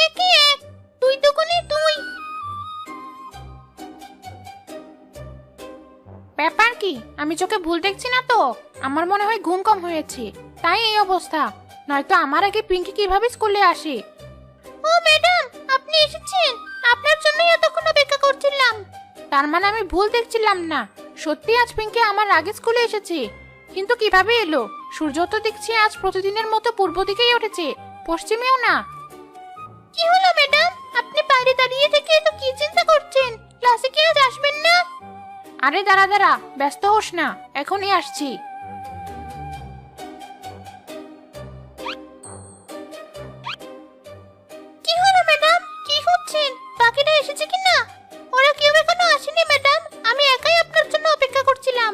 একে এক, তুই দুগুণে তুই। ব্যাপার কি, আমি চোখে ভুল দেখছি না তো? আমার মনে হয় ঘুম কম হয়েছে, তাই এই অবস্থা। নয়তো আমার আগে পিঙ্কি কিভাবে স্কুলে আসে? ও ম্যাডাম, আপনি এসেছেন, আপনার জন্যই এতক্ষণ অপেক্ষা করছিলাম। তার মানে আমি ভুল দেখছিলাম না, সত্যি আজ পিঙ্কি আমার আগে স্কুলে এসেছে। কিন্তু কিভাবে এলো? সূর্য তো দেখছি আজ প্রতিদিনের মতো পূর্ব দিকেই উঠেছে, পশ্চিমেও না। কি হলো ম্যাডাম, আপনি বাইরে দাঁড়িয়ে থেকে তো কি চিন্তা করছেন? ক্লাসে কি আজ আসবেন না? আরে দাঁড়া দাঁড়া, ব্যস্ত হোস না, এখনই আসছি। কি হলো ম্যাডাম, কি হচ্ছেন? বাকিরা এসেছে কিনা? ওরা কেউ এখনো আসেনি ম্যাডাম, আমি একাই আপনার জন্য অপেক্ষা করছিলাম।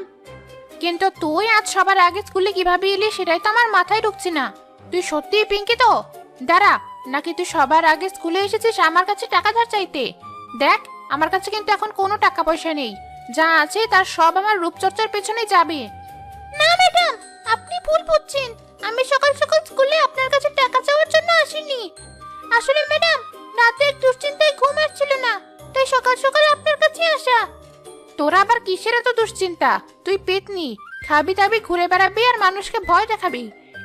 কিন্তু তুই আজ সবার আগে স্কুলে কিভাবে এলি সেটাই তো আমার মাথায় ঢুকছে না। তুই সত্যিই পিঙ্কি তো? দাঁড়া, নাকি তুই সবার আগে স্কুলে এসেছিস আমার কাছে টাকা ধার চাইতে? দেখ, আমার কাছে কিন্তু এখন কোনো টাকা পয়সা নেই, যা আছে তার সব আমার রূপচর্চার পেছনে যাবে। না ম্যাডাম, আপনি ভুল বুঝছেন, আমি সকাল সকাল স্কুলে আপনার কাছে টাকা চাওয়ার জন্য আসিনি। আসলে ম্যাডাম, রাতে এক দুশ্চিন্তায় ঘুম আসছিল না, তাই সকাল সকাল আপনার কাছে আসা। তোরা আবার কিসের এত দুশ্চিন্তা? তুই পেতনি, খাবি দাবি ঘুরে বেড়াবি আর মানুষকে ভয় দেখাবি,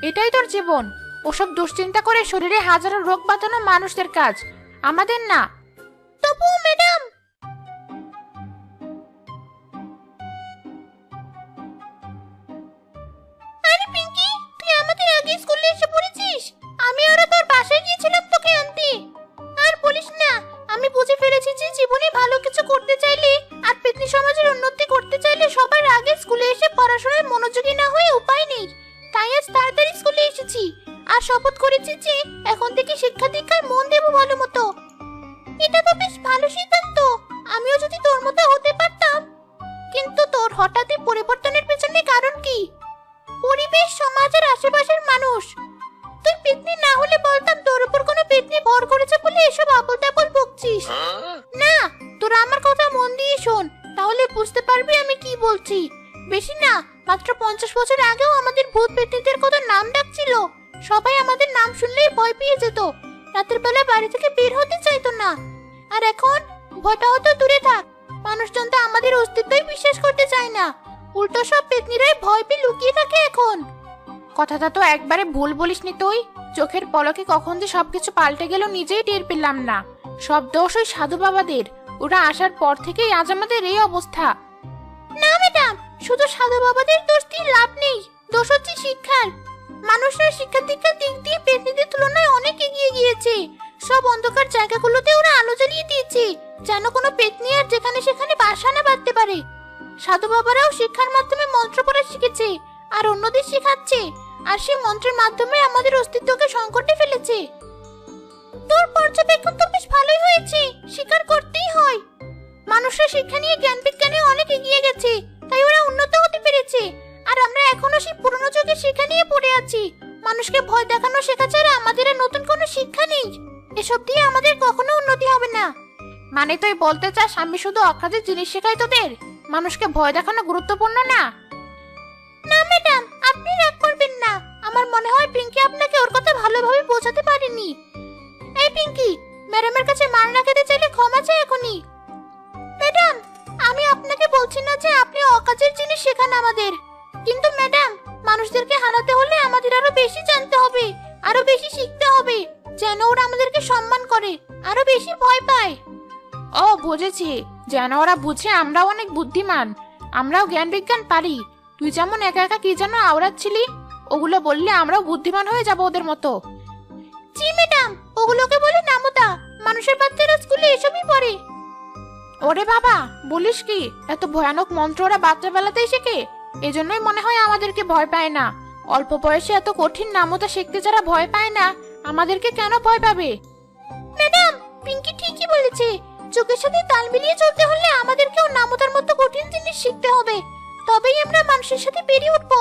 এটাই তোর জীবন। ওসব দুশ্চিন্তা করে শরীরে হাজারো রোগ বাঁধানো মানুষদের কাজ, আমাদের না। তবু ম্যাডাম। আরে পিঙ্কি, তুই আমাদের আগে স্কুলে এসে পড়েছিস। আমি আর তোর বাসায় গিয়েছিলাম তোকে আনতে। আর বলিস না, আমি বুঝে ফেলেছি যে জীবনে ভালো কিছু করতে চাইলে আর পেতনি সমাজের উন্নতি করতে চাইলে সবার আগে স্কুলে এসে পড়াশোনায় মনোযোগী না হয়ে উপায় নেই। তাই আজ তাড়াতাড়ি স্কুলে এসেছি আর শপথ করেছি যে এখন থেকে শিক্ষা দীক্ষায় মন দেব ভালো মতো। এটা তো বেশ ভালো সিদ্ধান্ত, আমিও যদি তোর মতো হতে পারতাম। কিন্তু তোর হঠাৎই পরিবর্তনের পেছনে কারণ কি? পরিবেশ, সমাজের আশেপাশের মানুষ। তুই পেতনি না হলে বলতাম তোর উপর কোনো পেতনি ভর করেছে বলে এসব আবল তাবল বকছিস। না, তোরা আমার কথা মন দিয়ে শোন, তাহলে বুঝতে পারবি আমি কি বলছি। বেশি না, মাত্র 50 বছর আগেও আমাদের ভূত পেতনিদের কত নাম ডাকছিল। সবাই আমাদের নাম শুনলেই ভয় পেয়ে যেত, রাতের বেলা বাড়ি থেকে বের হতে চাইতো না। আর এখন ভয়টাও তো দূরে থাক, মানুষজন তো আমাদের অস্তিত্বই বিশ্বাস করতে চায় না। উল্টো সব পেতনিরাই ভয় পেয়ে লুকিয়ে থাকে এখন। কথাটা তো একবারে ভুল বলিসনি তুই। চোখের পলকে কখন যে সবকিছু পাল্টে গেল নিজেই টের পেলাম না। সব দোষ ওই সাধু বাবাদের, ওরা আসার পর থেকেই আজ আমাদের এই অবস্থা। না ম্যাডাম, শুধু সাধু বাবাদের দোষ দিয়ে লাভ নেই, দোষ হচ্ছে শিক্ষার। মানুষরা শিক্ষা দীক্ষার দিক দিয়ে পেতনিদের তুলনায় অনেক এগিয়ে গিয়েছে। সব অন্ধকার জায়গাগুলোতে ওরা আলো জ্বালিয়ে দিয়েছে, যেন কোনো পেতনি আর যেখানে সেখানে বাসা না বাঁধতে পারে। সাধু বাবারাও শিক্ষার মাধ্যমে মন্ত্র পড়া শিখেছে আর অন্যদের শেখাচ্ছে, আর সেই মন্ত্রের মাধ্যমে আমাদের অস্তিত্বকে সংকটে ফেলেছে। তোর পর্যবেক্ষণ তো বেশ ভালোই হয়েছে, স্বীকার করতেই হয়। মানুষরা শিক্ষা নিয়ে জ্ঞান বিজ্ঞানে অনেক এগিয়ে গেছে, তাই ওরা উন্নত হতে পেরেছে। আর আমরা এখনো সেই পুরনো যুগের শিক্ষা নিয়ে পড়ে আছি। মানুষকে ভয় দেখানো শেখা ছাড়া আমাদের আর নতুন কোনো শিক্ষা নেই। এসব দিয়ে আমাদের কখনো উন্নতি হবে না। মানে তুই বলতে চাস আমি শুধু অকাজের জিনিস শেখাই তোদের? মানুষকে ভয় দেখানো গুরুত্বপূর্ণ না? না ম্যাডাম, আপনি রাগ করবেন না। আমার মনে হয় পিঙ্কি আপনাকে ওর কথা ভালোভাবে বোঝাতে পারেনি। এই পিঙ্কি, ম্যাডামের কাছে মার না খেতে চাইলে ক্ষমা চাই এখনই। ম্যাডাম, আমি আপনাকে বলছি না যে আপনি অকাজের জিনিস শেখান আমাদের, কিন্তু ম্যাডাম, মানুষদেরকে হারাতে হলে আমাদের আরো বেশি জানতে হবে, আরো বেশি শিখতে হবে, যেন ওরা আমাদেরকে সম্মান করে, আরো বেশি ভয় পায়। ও বুঝেছি, যেন ওরা বুঝে আমরাও অনেক বুদ্ধিমান, আমরাও জ্ঞান বিজ্ঞান পারি। তুই যেমন একা একা কি যেন আওড়াচ্ছিলি, ওগুলো বললে আমরাও বুদ্ধিমান হয়ে যাব ওদের মতো। জি ম্যাডাম, ওগুলোকে বলে নামতা, মানুষের বাচ্চারা স্কুলে এসবই পড়ে। ওরে বাবা, বলিস কি? এত ভয়ানক মন্ত্র ওরা বাচ্চা বেলাতেই শেখে? এজন্যই মনে হয় আমাদেরকে ভয় পায় না। অল্প বয়সে এত কঠিন নামতা শিখতে যারা ভয় পায় না, আমাদেরকে কেন ভয় পাবে? ম্যাডাম, পিঙ্কি ঠিকই বলেছে, যুগের সাথে তাল মিলিয়ে চলতে হলে আমাদেরকেও নামতার মতো কঠিন জিনিস শিখতে হবে, তবেই আমরা মানুষের সাথে পেরিয়ে উঠবো।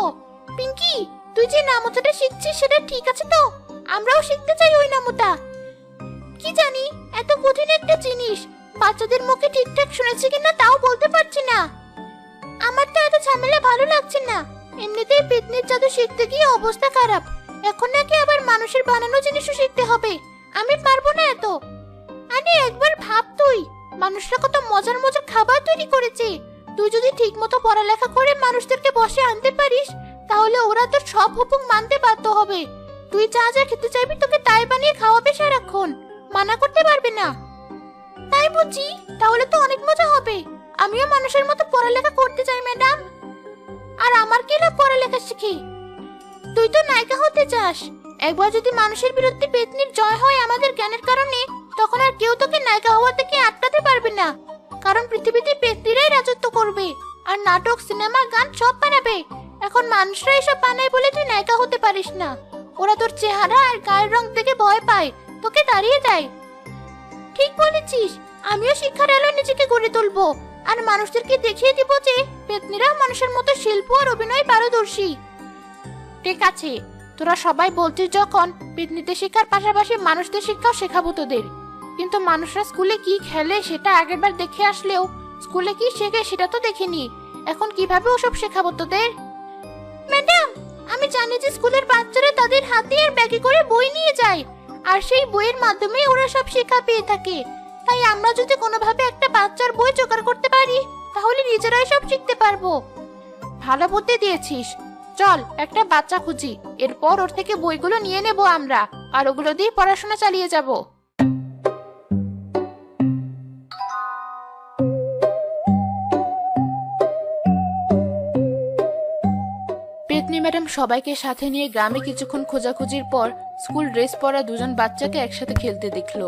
পিঙ্কি, তুই যে নামতাটা শিখছিস সেটা ঠিক আছে তো? আমরাও শিখতে চাই ওই নামতা। কি জানি, এত কঠিন একটা জিনিস বাচ্চাদের মুখে ঠিকঠাক শুনেছি কিনা তাও বলতে পারছি না। আমার তো এত ঝামেলা ভালো লাগছে না। এমনিতেই পেতনির জাদু শিখতে গিয়ে অবস্থা খারাপ, এখন নাকি আবার মানুষের বানানো জিনিসও শিখতে হবে। আমি পারবো না এত। আরে একবার ভাব তুই, মানুষরা কত মজার মজার খাবার তৈরি করেছে। তুই যদি ঠিক মতো পড়ালেখা করে মানুষদেরকে বসে আনতে পারিস, তাহলে ওরা তোর সব হুকুম মানতে বাধ্য হবে। তুই যা যা খেতে চাইবি তোকে তাই বানিয়ে খাওয়াবে সারাক্ষণ, মানা করতে পারবে না। তাই বুঝি, তাহলে তো অনেক মজা হবে। আমিও মানুষের মতো পড়ালেখা করতে চাই ম্যাডাম। আর আমার কি লাভ পড়ালেখা শিখে? তুই তো নায়িকা হতে চাস। একবার যদি মানুষের বিরুদ্ধে পেতনির জয় হয় আমাদের জ্ঞানের কারণে, তখন আর কেউ তোকে নায়িকা হওয়া থেকে আটকাতে পারবে না। কারণ পৃথিবীতে পেতনিরাই রাজত্ব করবে, আর নাটক, সিনেমা, গান সব বানাবে। এখন মানুষরা এসব বানায় বলে তুই নায়িকা হতে পারিস না। ওরা তোর চেহারা আর গায়ের রং থেকে ভয় পায়, তোকে তাড়িয়ে দেয়। ঠিক বলেছিস, আমিও শিক্ষার আলোয় নিজেকে গড়ে তুলবো, আর মানুষদেরকে দেখিয়ে দিব যে পেতনিরা মানুষের মতো শিল্প আর অভিনয় পারদর্শী। ঠিক আছে, তোরা সবাই বলছিস যখন, পেতনিতে শিক্ষার পাশাপাশি মানুষদের শিক্ষাও শেখাবো তোদের। কিন্তু মানুষরা স্কুলে কি খেলে সেটা আগেরবার দেখে আসলেও স্কুলে কি শেখে সেটা তো দেখিনি। এখন কিভাবে ওসব শেখাবো তোদের? ম্যাডাম, আমি জানি যে স্কুলের বাচ্চারা তাদের হাতে আর ব্যাগে করে বই নিয়ে যায়, আর সেই বইয়ের মাধ্যমে ওরা সব শিক্ষা পেয়ে থাকে। তাই আমরা যদি কোনোভাবে একটা বাচ্চার বই জোগাড় করতে পারি, তাহলে নিজেরাই সব শিখতে পারবো। ভালো বুদ্ধি দিয়েছিস। চল একটা বাচ্চা খুঁজি, এরপর ওর থেকে বইগুলো নিয়ে নেব আমরা, আর ওগুলো দিয়ে পড়াশোনা চালিয়ে যাব। পেতনি ম্যাডাম সবাইকে সাথে নিয়ে গ্রামে কিছুক্ষণ খোঁজাখুঁজির পর স্কুল ড্রেস পরা দুজন বাচ্চাকে একসাথে খেলতে দেখলো।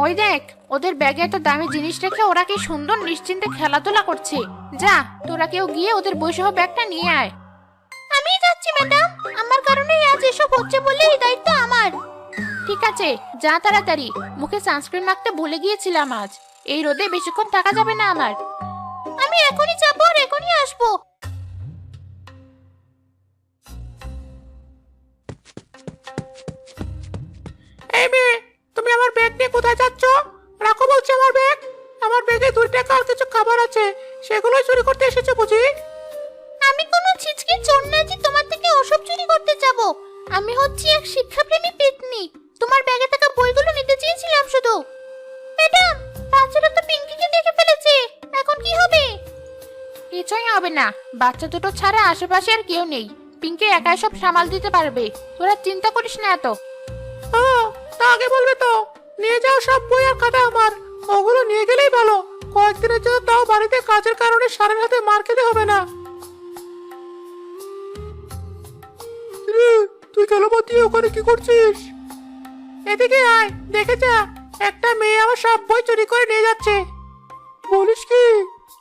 ওই দেখ, ওদের ব্যাগে এত দামি জিনিস রেখে ওরা কি সুন্দর নিশ্চিন্তে খেলাধুলা করছে। যা, তোরা কেউ গিয়ে ওদের বইসহ ব্যাগটা নিয়ে আয়। আমি যাচ্ছি ম্যাডাম, আমার কারণেই আজ এসব হচ্ছে বলে এই দায়িত্ব আমার। ঠিক আছে, যা তাড়াতাড়ি। মুখে সানস্ক্রিন মাখতে ভুলে গিয়েছিলাম আজ। এই রোদে বেশিক্ষণ থাকা যাবে না আমার। আমি এখনই যাবো আর এখনই আসবো। এই মেয়ে, তুমি আমার ব্যাগ নিয়ে কোথায় যাচ্ছ? রাখো বলছি আমার ব্যাগ। আমার ব্যাগে 2 টাকা আর কিছু খাবার আছে, সেগুলোই চুরি করতে এসেছো বুঝি? আমি কোনো ছিচকে চোর না যে তোমার থেকে ওসব চুরি করতে যাব। আমি হচ্ছি এক শিক্ষাপ্রেমী পেতনি। তোমার ব্যাগে থাকা বইগুলো নিতে চেয়েছিলাম শুধু। ম্যাডাম, বাচ্চারা তো পিঙ্কিকে দেখে ফেলেছে, এখন কি হবে? কিছুই হবে না, বাচ্চা দুটো ছাড়া আশেপাশে আর কেউ নেই। পিঙ্কি একাই সব সামাল দিতে পারবে, তোরা চিন্তা করিস না এত। ও, তা আগে বলবে তো। নিয়ে যাও সব বই আর খাতা আমার, ওগুলো নিয়ে গেলেই ভালো। কয়েকদিনের জন্য তাও বাড়িতে কাজের কারণে সারের হাতে মার খেতে হবে না। তুই গেলবতী ওখানে কি করছিস? এদিকে আয়, দেখে যা, একটা মেয়ে আমার সব বই চুরি করে নিয়ে যাচ্ছে। বলিস কি?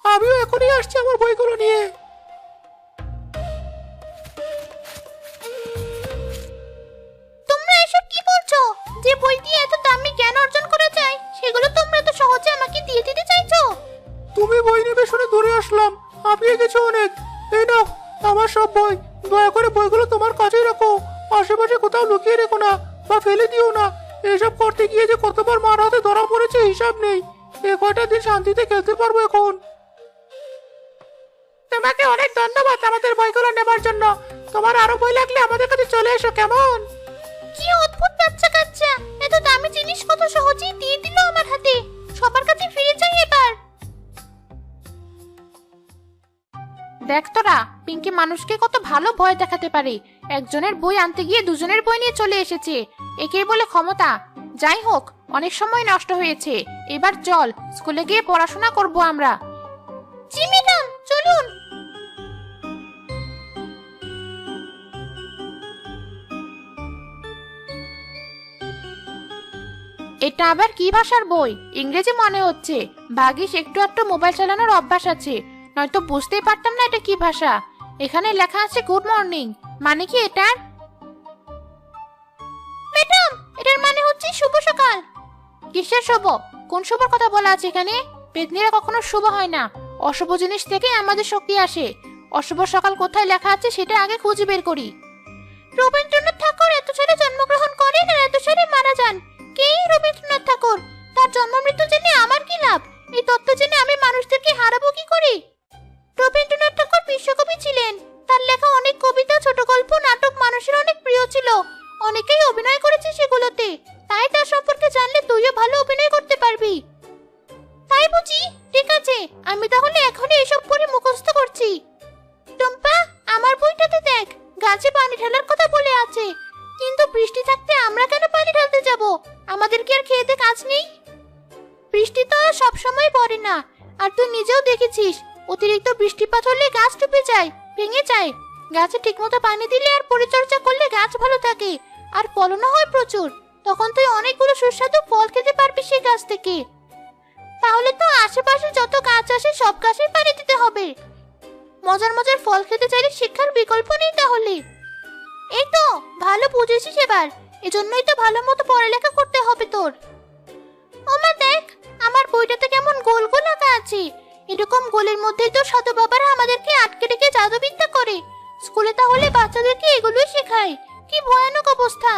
আমিও এখনই আসছি আমার বইগুলো নিয়ে। তোমরা এসব কি করছো? যে বই দিয়ে এত দামি জ্ঞান অর্জন করা যায়, সেগুলো তোমরা তো সহজে আমাকে দিয়ে দিতে চাইছো। তুমি বই নেবে শুনে দূরে আসলাম, হাঁপিয়ে গেছো অনেক। এই নাও আমার সব বই। দয়া করে বইগুলো তোমার কাছেই রাখো, আশেপাশে কোথাও লুকিয়ে রেখো না বা ফেলে দিও না। এসব করতে গিয়ে যে কতবার মার হাতে ধরা পড়েছে হিসাব নেই। কয়টা দিন শান্তিতে খেলতে পারবো এখন। তোমাকে অনেক ধন্যবাদ আমাদের বইগুলো নেবার জন্য। তোমার আরো বই লাগলে আমাদের কাছে চলে এসো, কেমন? কি অদ্ভুত বাচ্চা কাচ্চা, এত দামি জিনিস কত সহজেই দিয়ে দিল আমার হাতে। সবার কাছে ফিরে যাই এবার। দেখ তোরা, পিঙ্কি মানুষকে কত ভালো ভয় দেখাতে পারে। একজনের বই আনতে গিয়ে দুজনের বই নিয়ে চলে এসেছে, একেই বলে ক্ষমতা। যাই হোক, অনেক সময় নষ্ট হয়েছে, এবার চল স্কুলে গিয়ে পড়াশোনা করব আমরা। জি ম্যাডাম, চলুন। এটা আবার কি ভাষার বই? ইংরেজি মনে হচ্ছে। ভাগিস একটু একটু মোবাইল চালানোর অভ্যাস আছে, নয়তো বুঝতেই পারতাম না এটা কি ভাষা। এখানে লেখা আছে গুড মর্নিং, মানে কি এটার? ম্যাডাম, এটার মানে হচ্ছে শুভ সকাল। কিসের শুভ? কোন শুভর কথা বলা আছে এখানে? পেতনিরা কখনো শুভ হয় না, অশুভ জিনিস থেকে আমাদের শক্তি আসে। অশুভ সকাল কোথায় লেখা আছে সেটা আগে খুঁজে বের করি। রবীন্দ্রনাথ ঠাকুর এত সালে জন্মগ্রহণ করেন আর এত সালে মারা যান। কে রবীন্দ্রনাথ ঠাকুর? তার জন্ম মৃত্যু জেনে আমার কি লাভ? এই তথ্য জেনে আমি মানুষদেরকে হারাবো কি করে? রবীন্দ্রনাথ ঠাকুর বিশ্বকবি ছিলেন। তার লেখা অনেক কবিতা, ছোট গল্প, নাটক মানুষের অনেক প্রিয় ছিল। অনেকেই অভিনয় করেছে সেগুলোতে। তাই তার সম্পর্কে জানলে তুইও ভালো অভিনয় করতে পারবি। তাই বুঝি? ঠিক আছে, আমি তাহলে এখনই এসব পড়ে মুখস্থ করছি। টুম্পা, আমার বইটাতে দেখ, গাছে পানি ঢালার কথা বলে আছে। কিন্তু বৃষ্টি থাকতে আমরা কেন পানি ঢালতে যাব? আমাদের কি আর খেতে কাজ নেই? বৃষ্টি তো আর সবসময় পড়ে না, আর তুই নিজেও দেখেছিস অতিরিক্ত বৃষ্টিপাত হলে গাছ ডুবে যায়, ভেঙে যায়। গাছে ঠিকমতো পানি দিলে আর পরিচর্যা করলে গাছ ভালো থাকে, আর ফলনও হয় প্রচুর। তখন তুই অনেকগুলো সুস্বাদু ফল খেতে পারবি সেই গাছ থেকে। তাহলে তো আশেপাশে যত গাছ আছে সব গাছেই পানি দিতে হবে। মজার মজার ফল খেতে চাইলে শিক্ষার বিকল্প নেই তাহলে। এই তো ভালো বুঝেছিস এবার, এজন্যই তো ভালো মতো পড়ালেখা করতে হবে তোর। ওমা দেখ, আমার বইটাতে কেমন গোল গোল আঁকা আছে। এরকম গোলের মধ্যেই তো সাধু বাবারা আমাদেরকে আটকে রেখে জাদুবিদ্যা করে। স্কুলে তাহলে বাচ্চাদেরকে এগুলোই শেখায়? কি ভয়ানক অবস্থা!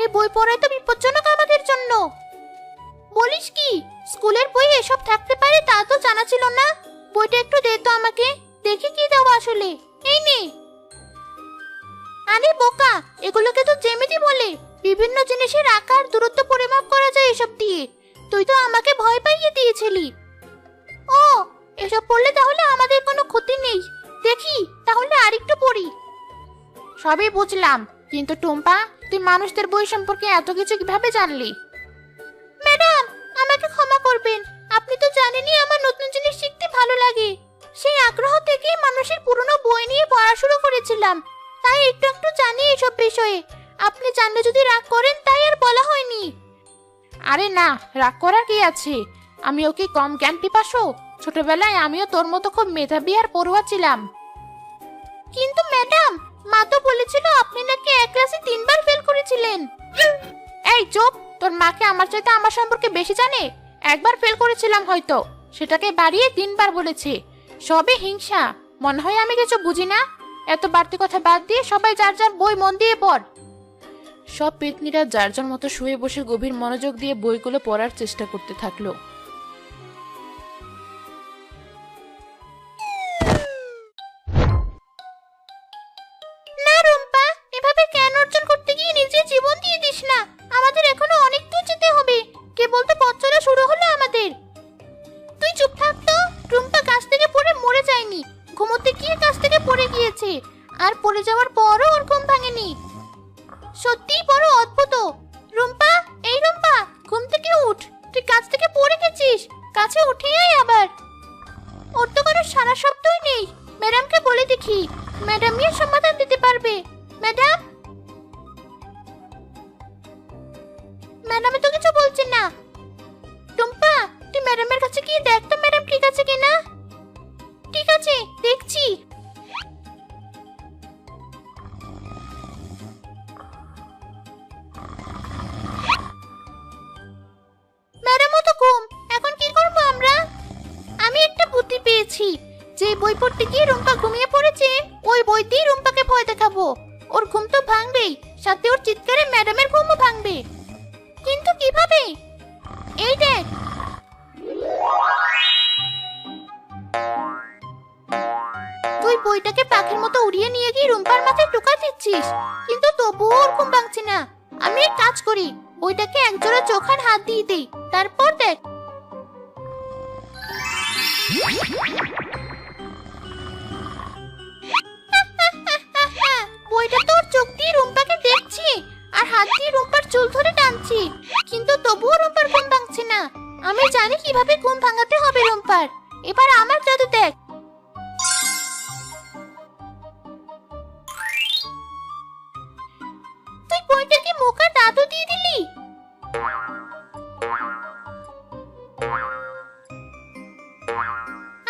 এই বই পড়াই তো বিপজ্জনক আমাদের জন্য। বলিস কি, স্কুলের বই এসব থাকতে পারে তা তো জানা ছিল না। বইটা একটু দে তো আমাকে, দেখি কি দাও আসলে। এই নে। আরে বোকা, এগুলোকে তো জ্যামিতি বলে। বিভিন্ন জিনিসের আকার দূরত্ব পরিমাপ করা যায় এসব দিয়ে। তুই তো আমাকে ভয় পাইয়ে দিয়েছিলি। ও, এসব পড়লে তাহলে আমাদের কোনো ক্ষতি নেই। দেখি তাহলে আরেকটু পড়ি। সবই বুঝলাম, কিন্তু টুম্পা, তুই মানুষদের বই সম্পর্কে এত কিছু কিভাবে জানলি? ম্যাডাম, আমাকে ক্ষমা করবেন। আপনি তো জানেনই আমার নতুন জিনিস শিখতে ভালো লাগে। সেই আগ্রহ থেকেই মানুষের পুরনো বই নিয়ে পড়া শুরু করেছিলাম। তাই একটু একটু জানি এসব বিষয়ে। আপনি জানলে যদি রাগ করেন তাই আর বলা হয়নি। আরে না, রাগ করার কি আছে? আমি ওকে কম জ্ঞান পিপাসু? ছোটবেলায় আমিও তোর মতো খুব মেধাবী আর পড়ুয়া ছিলাম। কিন্তু ম্যাডাম, মা তো বলেছিল আপনি নাকি এক ক্লাসে 3 বার ফেল করেছিলেন। এই চুপ! তোর মাকে আমার চাইতে আমার সম্পর্কে বেশি জানে। একবার ফেল করেছিলাম হয়তো, সেটাকে বাড়িয়ে 3 বার বলেছে। সবে হিংসা। মনে হয় আমি কিছু বুঝি না। এত বাড়তি কথা বাদ দিয়ে সবাই যার যার বই মন দিয়ে পড়। সব পেতনিরা যার যার মতো শুয়ে বসে গভীর মনোযোগ দিয়ে বইগুলো পড়ার চেষ্টা করতে থাকলো। না রুম্পা, এভাবে জ্ঞান অর্জন করতে গিয়ে নিজের জীবন দিয়ে দিস না। আমাদের এখনো অনেক দূর যেতে হবে। কেবল তো পথ চলা শুরু হলো আমাদের। তুই চুপ থাক তো। রুম্পা গাছ থেকে পড়ে মরে যায়নি, ঘুমোতে গিয়ে গাছ থেকে পড়ে গিয়েছে। আর পড়ে যাওয়ার পরও ওর ঘুম ভাঙেনি। সত্যিই বড় অদ্ভুত। রুম্পা, এই রুম্পা, ঘুম থেকে উঠ। তুই গাছ থেকে পড়ে গেছিস, কাছে উঠে আয় আবার। ওর তো কোনো সারা শব্দই নেই। ম্যাডামকে বলে দেখি, ম্যাডাম এর সমাধান দিতে পারবে। ম্যাডাম, ম্যাডাম তো কিছু বলছে না। টুম্পা, তুই ম্যাডামের কাছে গিয়ে দেখ তো ম্যাডাম ঠিক আছে কিনা। ঠিক আছে, দেখছি। ম্যাডামও তো ঘুম। এখন কি করব আমরা? আমি একটা বুদ্ধি পেয়েছি। যে বই পড়তে গিয়ে রুম্পা ঘুমিয়ে পড়েছে, ওই বই দিয়ে রুম্পাকে ভয় দেখাবো। ওর ঘুম তো ভাঙবেই, সাথে ওর চিৎকারে ম্যাডামের ঘুমও ভাঙবে। কিন্তু কিভাবে? এই দেখ। তুই বইটাকে পাখির মতো উড়িয়ে নিয়ে গিয়ে রুম্পার মাথায় টোকা দিচ্ছিস, কিন্তু তবুও ওর ঘুম ভাঙছে না। আমি এক কাজ করি, বইটাকে একজোড়া চোখার হাত দিয়ে দিই, তারপর দেখ। বইটা তোর চোখ দিয়ে রুম্পাকে দেখছি, আর হাত দিয়ে রুম্পার চুল ধরে টানছি, কিন্তু তবুও রুম্পার ঘুম ভাঙছে না। আমি জানি কিভাবে ঘুম ভাঙাতে হবে রুম্পার। এবার আমার জাদু দেখ। তুই বইটাকে মুখে দাদু দিয়ে দিলি।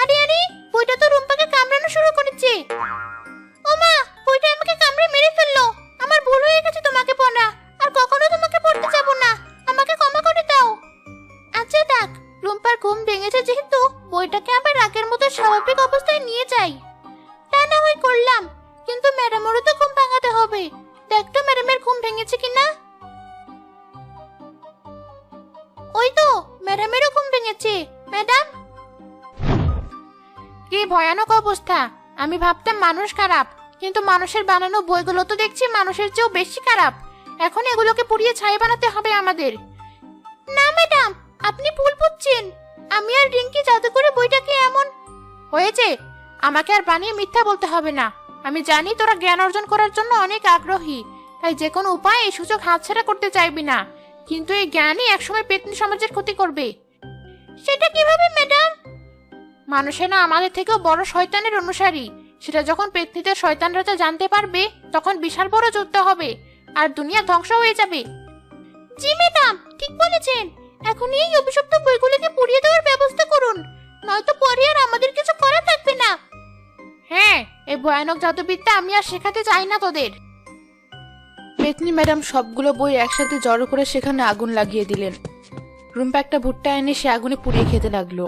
আরে আরে, বইটা তো রুম্পাকে কামড়ানো শুরু করেছে। ওমা, বইটা আমাকে কামড়ে মেরে ফেললো। আমার ভুল হয়ে গেছে তোমাকে পড়া, আর কখনো তোমাকে পড়তে যাব না। আমাকে ক্ষমা করে দাও। আচ্ছা থাক, রুম্পার ঘুম ভেঙেছে যেহেতু, বইটাকে আবার আগের মতো স্বাভাবিক অবস্থায় নিয়ে যাই। তা না হয় করলাম, কিন্তু ম্যাডামেরও তো ঘুম ভাঙাতে হবে। দেখ তো ম্যাডামের ঘুম ভেঙেছে কিনা। ওই তো, ম্যাডামেরও ঘুম ভেঙেছে। ম্যাডাম, কি ভয়ানক অবস্থা! আমি ভাবতাম মানুষ খারাপ, কিন্তু মানুষের বানানো বইগুলো তো দেখছি মানুষের চেয়েও বেশি খারাপ। এখন এগুলোকে পুড়িয়ে ছাই বানাতে হবে আমাদের। না ম্যাডাম, আপনি ভুল বুঝছেন। আমি আর রিঙ্কি জাদু করে বইটাকে এমন হয়েছে, আমাকে আর বানিয়ে মিথ্যা বলতে হবে না। আমি জানি তোরা জ্ঞান অর্জন করার জন্য অনেক আগ্রহী, তাই যে কোনো উপায়ে এই সুযোগ হাতছাড়া করতে চাইবি না। কিন্তু এই জ্ঞানই একসময় পেতনি সমাজের ক্ষতি করবে। সেটা কিভাবে ম্যাডাম? মানুষেরা আমাদের থেকেও বড় শয়তানের অনুসারী। সেটা যখন পেতনিদের শয়তান রাজা জানতে পারবে, তখন বিশাল বড় যুদ্ধ হবে আর দুনিয়া ধ্বংস হয়ে যাবে। জি ম্যাডাম, ঠিক বলেছেন। এখনই এই অভিশপ্ত বইগুলোকে পুড়িয়ে দেওয়ার ব্যবস্থা করুন, নয়তো পরে আর আমাদের কিছু করা থাকবে না। হ্যাঁ, এই ভয়ানক জাদুবিদ্যা আমি আর শেখাতে চাই না তোদের। পেতনি ম্যাডাম সবগুলো বই একসাথে জড়ো করে সেখানে আগুন লাগিয়ে দিলেন। রুম্পা একটা ভুট্টা এনে সে আগুনে পুড়িয়ে খেতে লাগলো।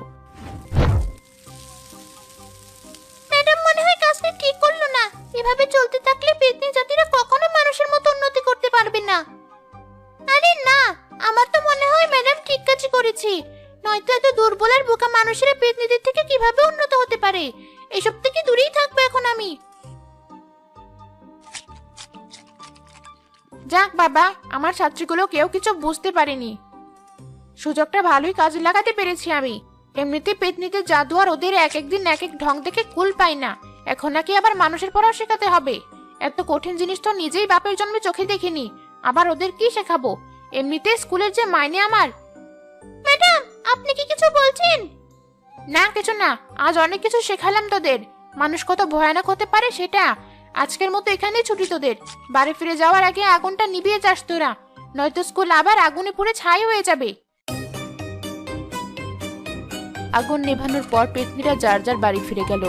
ম্যাডাম মনে হয় কাজটা ঠিক করলো না। এভাবে চলতে থাকলে পেতনি জাতিরা কখনো মানুষের মতো উন্নতি করতে পারবে না। আরে না, আমার তো মনে হয় ম্যাডাম ঠিক কাজই করেছি। নয়তো এত দুর্বল আর বোকা মানুষেরা পেতনিদের থেকে কিভাবে উন্নত হতে পারে? এসব থেকে দূরেই থাকবো এখন আমি। যাক বাবা, আমার ছাত্রীগুলো কেউ কিছু বুঝতে পারেনি। সুযোগটা ভালোই কাজে লাগাতে পেরেছি আমি। এমনিতে পেতনিতে জাদু আর ওদের এক একদিন এক এক ঢং দেখে কুল পাই না, এখন নাকি আবার মানুষের পড়াও শেখাতে হবে। এত কঠিন জিনিস তো নিজেই বাপের জন্মে চোখে দেখিনি, আবার ওদের কি শেখাবো? এমনিতে স্কুলের যে মাইনে আমার। ম্যাডাম, আপনি কি কিছু বলছেন? না কিছু না, আজ অনেক কিছু শেখালাম তোদের। মানুষ কত ভয়ানক হতে পারে সেটা। আজকের মতো এখানেই ছুটি তোদের। বাড়ি ফিরে যাওয়ার আগে আগুনটা নিভিয়ে যাস তোরা, নয়তো স্কুল আবার আগুনে পুড়ে ছাই হয়ে যাবে। আগুন নেভানোর পর পেতনিরা যার যার বাড়ি ফিরে গেল।